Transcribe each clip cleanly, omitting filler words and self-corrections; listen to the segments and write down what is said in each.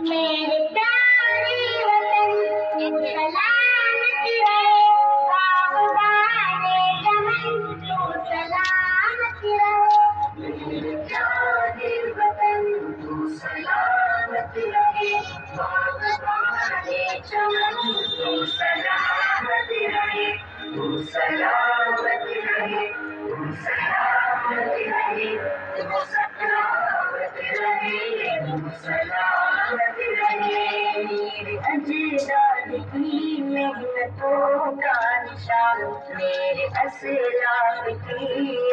मेरे प्यारे वतन सलामत रहे, बागबाने चमन तू सलामत रहे। मेरे प्यारे वतन तू सलामत रहे, बागबाने चमन तू सलामत रहे, तू सलामत रहे, तू सलामत रहे, तू सलामत रहे, तू सलामत रहे। मेरे अजदाद की मेहनतों का निशान, मेरे असलाफ की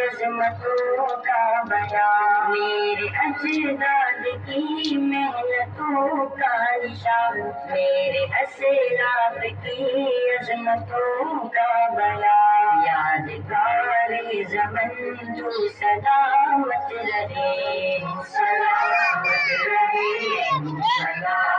अजमतों का बयान, मेरे अजदाद की मेहनतों का निशान, मेरे असलाफ की अजमतों का बयान। यादगार ज़मन तू सलामत रहे, सलामत रहे, सलामत